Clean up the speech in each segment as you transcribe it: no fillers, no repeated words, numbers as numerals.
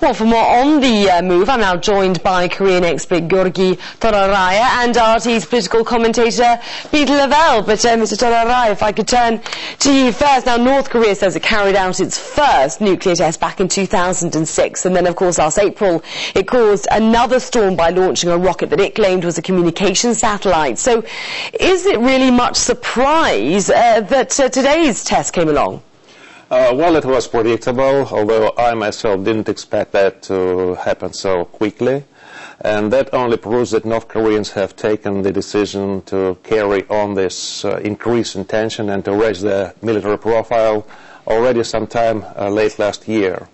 Well, for more on the move, I'm now joined by Korean expert Georgi Toraraya and RT's political commentator Peter Lavelle. But Mr. Toraraya, if I could turn to you first. Now, North Korea says it carried out its first nuclear test back in 2006, and then, of course, last April, it caused another storm by launching a rocket that it claimed was a communications satellite. So, is it really much surprise that today's test came along? Well, it was predictable, although I myself didn't expect that to happen so quickly. And that only proves that North Koreans have taken the decision to carry on this increase in tension and to raise their military profile already sometime late last year.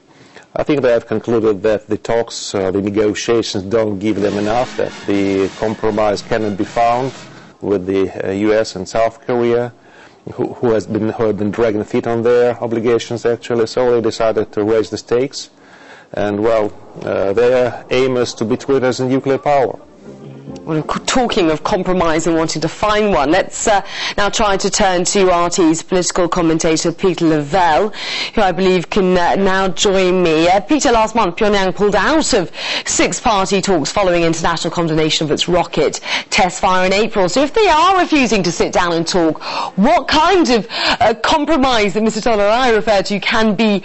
I think they have concluded that the talks, the negotiations don't give them enough, that the compromise cannot be found with the US and South Korea, who have been dragging feet on their obligations, actually. So they decided to raise the stakes, and well, their aim is to be treated as a nuclear power. Well, talking of compromise and wanting to find one, let's now try to turn to RT's political commentator Peter Lavelle, who I believe can now join me. Peter, last month Pyongyang pulled out of six-party talks following international condemnation of its rocket test fire in April. So if they are refusing to sit down and talk, what kind of compromise that Mr. Toraraya referred to can be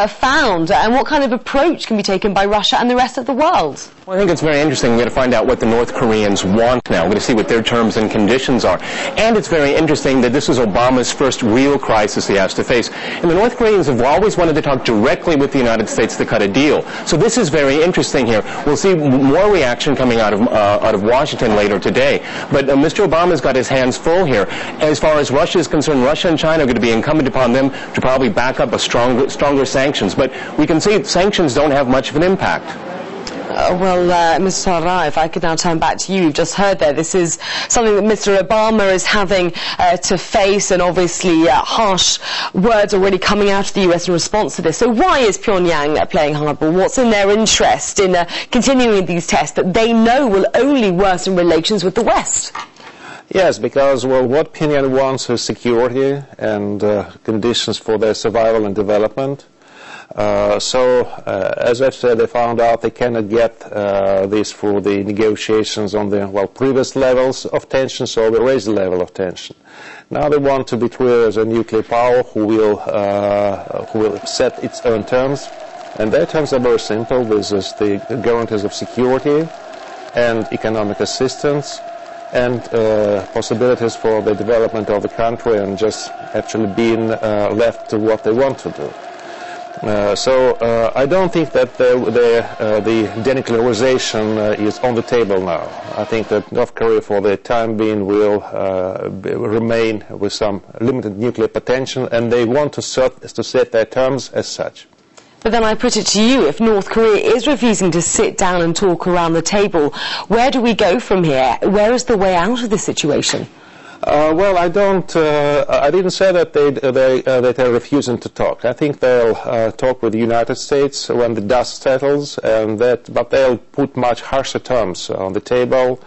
found, and what kind of approach can be taken by Russia and the rest of the world? Well, I think it's very interesting. We're going to find out what the North Koreans want now. We're going to see what their terms and conditions are. And it's very interesting that this is Obama's first real crisis he has to face. And the North Koreans have always wanted to talk directly with the United States to cut a deal. So this is very interesting here. We'll see more reaction coming out of Washington later today. But Mr. Obama's got his hands full here. As far as Russia is concerned, Russia and China are going to be incumbent upon them to probably back up a stronger sanctions. But we can see sanctions don't have much of an impact. Mr. Toraraya, if I could now turn back to you. You've just heard there, this is something that Mr. Obama is having to face, and obviously harsh words already coming out of the US in response to this. So why is Pyongyang playing hardball? What's in their interest in continuing these tests that they know will only worsen relations with the West? Yes, because, well, what Pyongyang wants is security and conditions for their survival and development. As I've said, they found out they cannot get this through the negotiations on the previous levels of tension, so they raised the level of tension. Now they want to be treated as a nuclear power who will set its own terms, and their terms are very simple. This is the guarantees of security and economic assistance and possibilities for the development of the country, and just actually being left to what they want to do. I don't think that the denuclearization is on the table now. I think that North Korea, for the time being, will remain with some limited nuclear potential, and they want to set their terms as such. But then I put it to you, if North Korea is refusing to sit down and talk around the table, where do we go from here? Where is the way out of this situation? Well, I didn't say that they're refusing to talk. I think they'll talk with the United States when the dust settles, but they'll put much harsher terms on the table,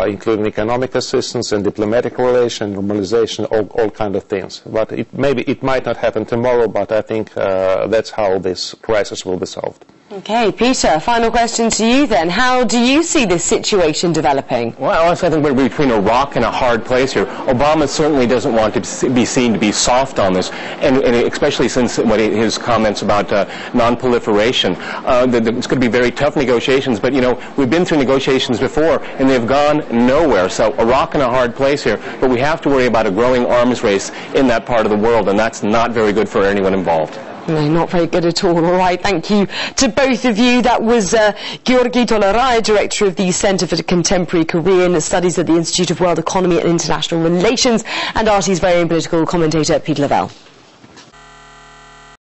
including economic assistance and diplomatic relations, normalization, all kind of things. But it might not happen tomorrow, but I think that's how this crisis will be solved. Okay, Peter, final question to you then. How do you see this situation developing? Well, honestly, I think we're between a rock and a hard place here. Obama certainly doesn't want to be seen to be soft on this, and especially since his comments about non-proliferation. It's going to be very tough negotiations, but, you know, we've been through negotiations before, and they've gone nowhere. So a rock and a hard place here, but we have to worry about a growing arms race in that part of the world, and that's not very good for anyone involved. No, not very good at all. All right, thank you to both of you. That was Georgi Toraraya, Director of the Centre for Contemporary Korean Studies at the Institute of World Economy and International Relations, and RT's very own political commentator, Peter Lavelle.